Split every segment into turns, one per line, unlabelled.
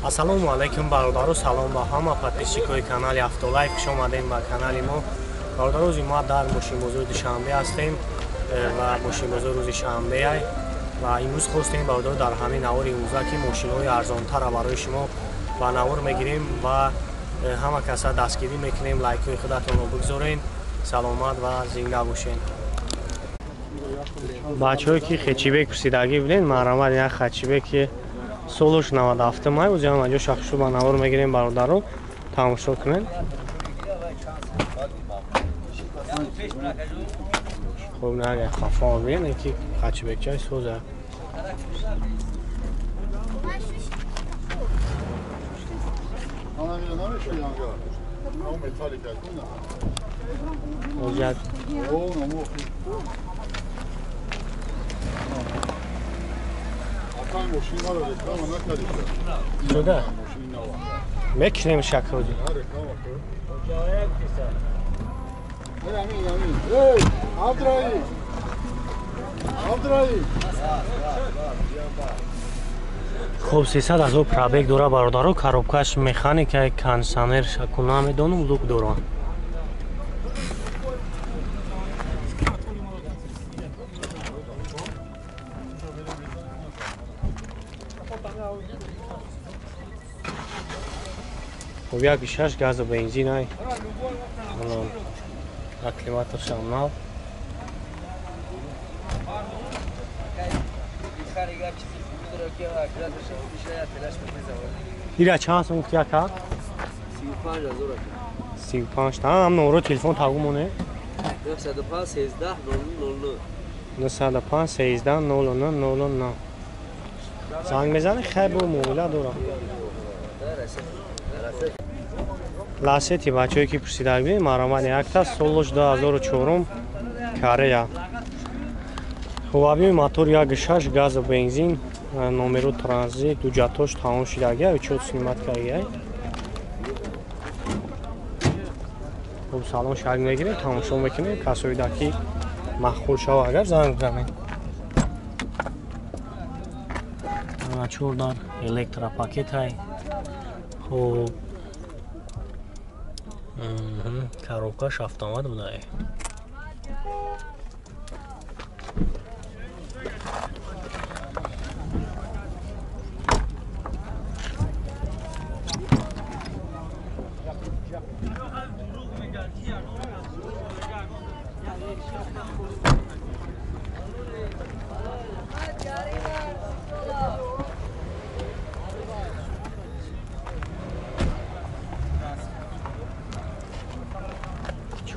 Ассалому алайкум бародару, салом ба ҳама подписчикои канали Автолайф. Хуш омадем ба канали мо. Бародару, рӯзи мо дар мошинбозори Душанбе ҳастем ва мошинбозор рӯзи шанбе ва имрӯз хостем бародару дар ҳамин навори имрӯза ки мошинҳои арзонтара барои шумо ба навор мегирем ва ҳама каса дастгирӣ мекунем. Лайкҳои худатонро бигзорен. Саломат ва зинда бошен. Бачаҳое ки хечибек пурсидагӣ буден, маърамад як хачибек ки солуш 97 май узи ҳам аҷо шахшу ба навор мегирем бародару тамошо кунен. хуб нага хафо бинем ки хачибекчаи соза. شده میکنیم شکر خب 300,000 پرابگ داره برادرو. коробкаш механика кондиционер шакуна медонум лук дора. خب یک 6 گاز و بنزین های اکلیماتر شامنال ایره چند سون کیا که؟ 35 تا هم نمره تلفن تاگو مونه 905 13 00 زنگ بزنه خیلی با موبیله دورا لاسیتی بچه‌ای که پرسیده بودیم مرامد یک تا سولش 2004 کاره. خب ابی موتور یک 6 گاز و بنزین نمره ترانزیت دو جاتوش تمام شده و 4 سیمت کردی. خب سالن شارژ میگیریم تماشا میکنیم کسایی داکی مخول شو اگر زنگ بزنیم. چور دار الکترا پاکت های. خب коробкаш автомат буда.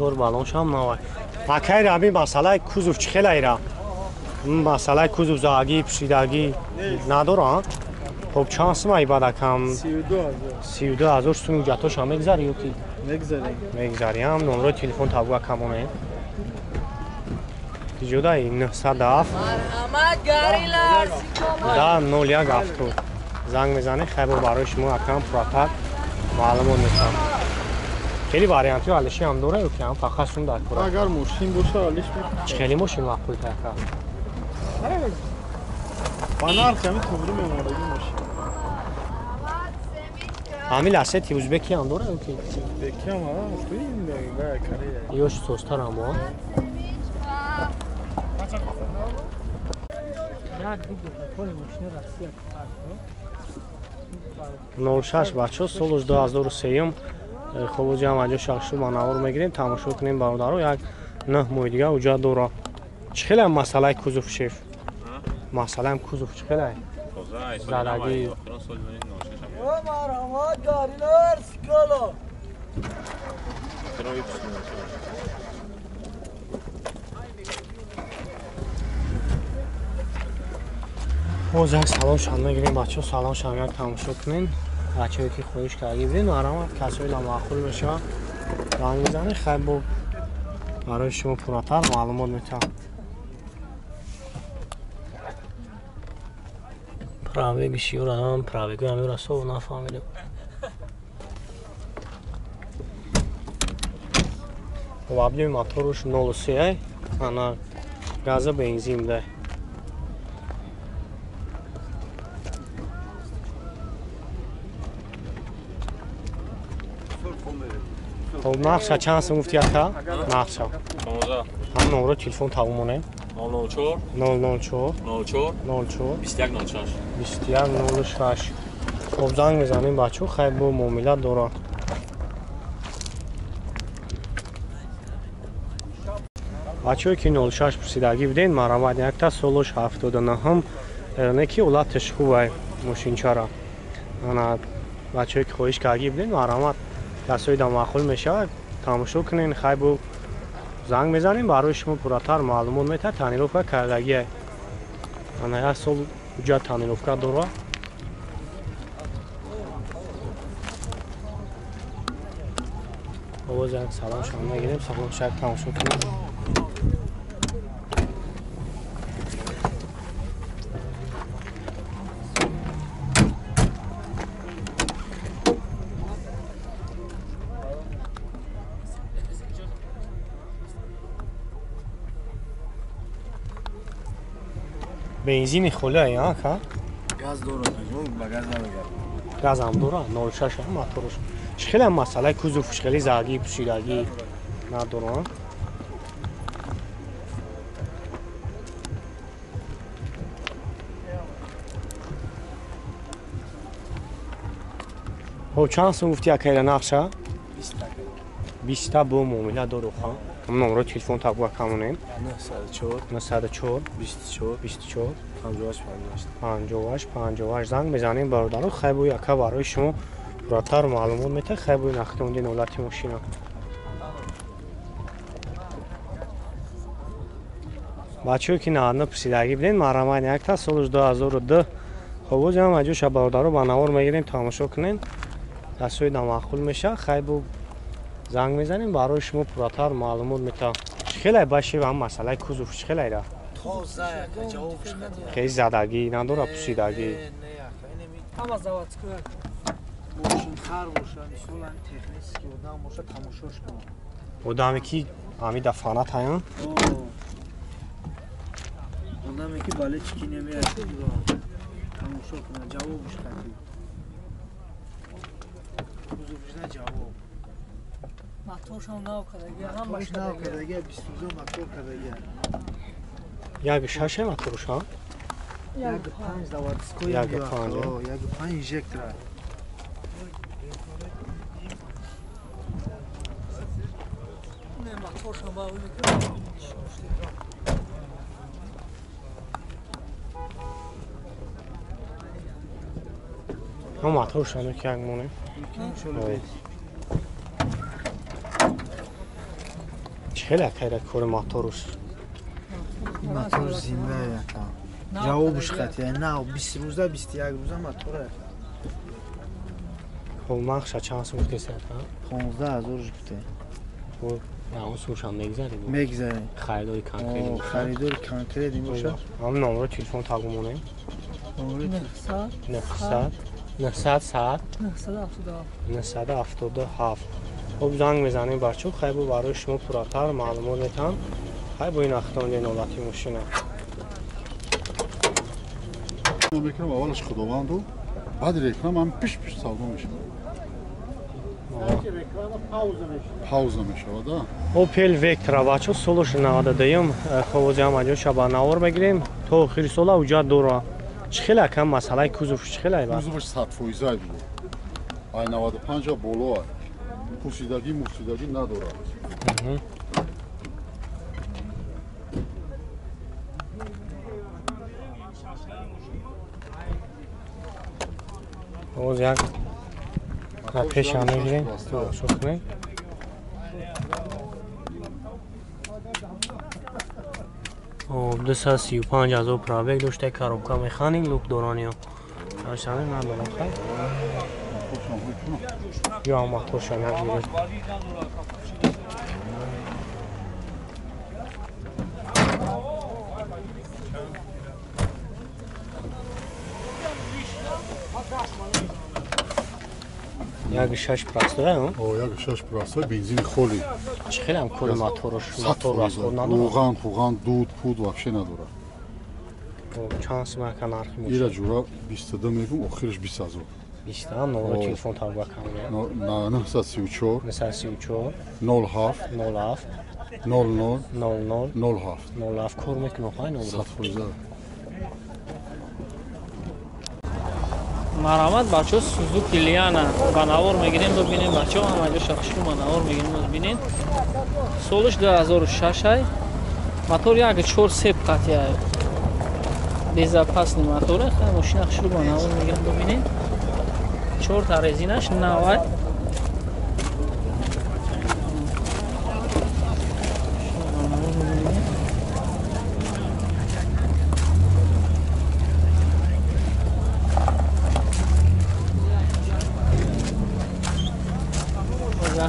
چور بالونش هم نوای. مکای رابی مسئله کوزوف چی خیلی ایرا. مسئله کوزوف زاگی پشیدگی نداره. خب چانس ما ایباده کم 32,000 سوم جاتوش هم میگذاری یا کی؟ میگذاری هم نمره تلفن تابو کمونه. جدای 907 دا 01 هفتو زنگ میزنه خیلی برای شما اکرام پراتر معلومات میکنم. خیلی واریانتی حالشی هم داره که هم فقط شون داد پره.
اگر ماشین باشه حالش
خیلی ماشین معقول تر.
بانار کمی توبری میمونه ماشین.
همین لاستی ازبکی هم داره که
ازبکی هم هست توی این کاری.
یوش سوستر هم ها. نورشش بچه سالش 2003 خب جام آجا شخصی با نوار میگیریم تماشا کنیم برادرو. یک نه ماه دیگه اونجا دورا چه خیلی مسئله کوزوف شیف مسئله کوزوف چه خیلی زدگی باز یک سلام شان میگیریم بچه سلام شان یک تماشا کنیم. بچه‌ای که خودش کاری بودن آرام کسایی لامعقول بشه رنگ میزنه خیلی با برای شما پراتر معلومات میتونم. پراویگ شیور آدم پراویگو همی رسو و نفهمیدم. و объем моторуш 0,3 она газа бензин да. خب نقشه چند سه مفتی که نقشه
15
هم نمره تلفن تمومونه
004
004
04
04
21 06
21 06 خب زنگ میزنیم بچه خیلی با معاملت داره بچه که 06 پرسیدگی بدین مرامت یک تا سولوش 79 هم نکی اولادش خوبه ماشین چرا انا بچه که خواهش کردی بدین مرامت کسایی دا معقول میشه تماشا کنین خیلی با زنگ میزنیم برای شما پراتر معلومات میده تانیروفه کردگی انا یک سال جا تانیروفه داره باز یک سلام شما نگیریم سلام شک تماشا کنیم بنزین خله ها که
Gaz doğru. Bu bagaj var ya.
گاز هم داره 06 هم موتورش خیلی هم مسئله کوزوفش خیلی زاگی پوشیدگی نداره خب چند سو گفتی اکیل نقشه 20 تا با معامله داره خواهم هم نمره تلفن تبوه کمونیم
904
904
24
24
58
58 58 زنگ بزنیم برادر خیلی یکا برای شما پراتر معلومات میده خیلی نختوندین اولتی ماشینا بچه که نه پرسیدگی بدین مرامت یک تا سالش 2002 خب هم اجوش برادر رو با نوار میگیرین تماشا کنین دستوی معقول میشه خیلی زنگ میزنیم برای شما پراتر معلومات میده خیلی باشه و هم مسئله کوزوفش خیلی را
Toza cevap çıkartıyor.
خیلی زدگی نداره پوسیدگی
Ne yakın
Ama zavatskı.
Boşun kar boşan olan teknik ki oradan boşa tamışoş kılın.
و دامی که همی دفانت هایان
Ondan ki bale çikinemeye tamışoş kılın. Cevap çıkartıyor. Kuzufuşdan cevap.
Matoşan ne o kadar gel. Ham
Baş
başka
ne
da
kadar gel biz tuzo makro kadar gel.
یک شش متروش ها
Yak 5 zavatskoy
Yak
yok.
panj, ya.
Yak 5 injektor.
ne matoşan bağlı.
هم متروش هنو که یک مونه
Şöyle
خیلی خیلی کور متروش
motor zinde yakın. Cevap çıkartıyor. Ne 20 روزه 21 روزه motor.
خب مخشا چند سو گفتی سر ها
15000 گفته.
و نه اون سوش هم نگذاریم
میگذره.
خریداری کانکریت
خریدار کانکریت این باشه.
هم نمره تلفن تقومونه
Nefsat.
900 900 ساعت
Nefsat afsuda.
977 خب زنگ میزنیم بچه خیلی برای شما پراتر معلومات میتن خیلی با این اختان نولاتی ماشینه
من بکنم اولش خداوند و بعد reklam هم پیش سالم میشه پاوزه میشه да
اوپل وکترا بچه سولوش نواده دایم خوازی هم اجا شبا نوار بگیریم تو خیلی سولا اوجا دورا چخیل کم مسئله کوزوف چخیل ای با
کوزوش 100% ای بود ای 95 боло ай پوسیدگی موسیدگی نداره
خوز یک پیش هم میگیریم تو شکنیم او 235,000 پرابک داشته کاروبکا میخوانیم لوک دورانیو داشتنه ندارم خیلی یا هم توشان یک بیرد یک 6 پرستوه هم
او یک 6 پراسه بنزین خولی
چه خیلی هم کل موتورش موتور
100%
راسخور نداره
روغن خوغن دود پود вообще نداره
چانس مکن ارخی
ایرا
موشه
جورا 22 میگم آخرش 20000
20 تا نمره تلفن تا با کامل
934
934
07
07
00
00
07
07 کار میکنه های نمره
Садхӯза.
марҳамат бачаҳо сузуки лиана ба навор мегирем бибинем бачаҳо ҳамаҷо шахшру ба навор мегирем бибинем солиш 2006 мотор як 4 сепқатия безопасни мотора хай мошина хушру ба навор мегирем бибинем 4 та резинаш навай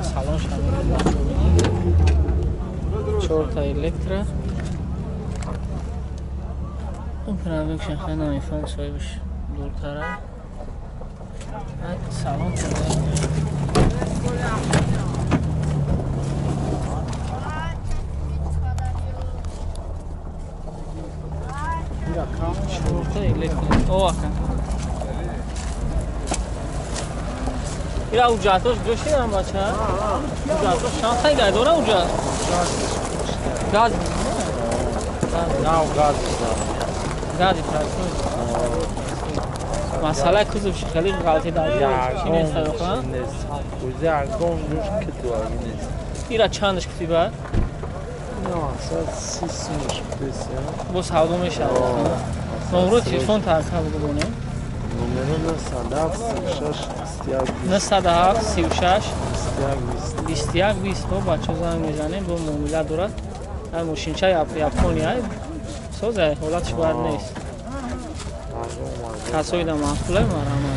салон шамил 4 та электро управление хана айфон соибиш дуртара салон чорта электро оака ира уҷатош гӯштидам бача уҷатош шанхай гайдора уҷат газ
Nav gaz.
гази трактор масъалаи кузовши хеле ғалати дар чи нест воқеан
O'zi argon go'sh kitogi next.
ира чандаш кутиба
No, asas 30 desa.
бо савдо мешавад номеро телефон тарка бигӯбонем
Numara nasadav 36 istiyag
97 36
istiyag
21 20 бача занг мезанем бо муомила дорад ай мошинча япония соза ҳолатш бад нест касоида маъқулай марҳамат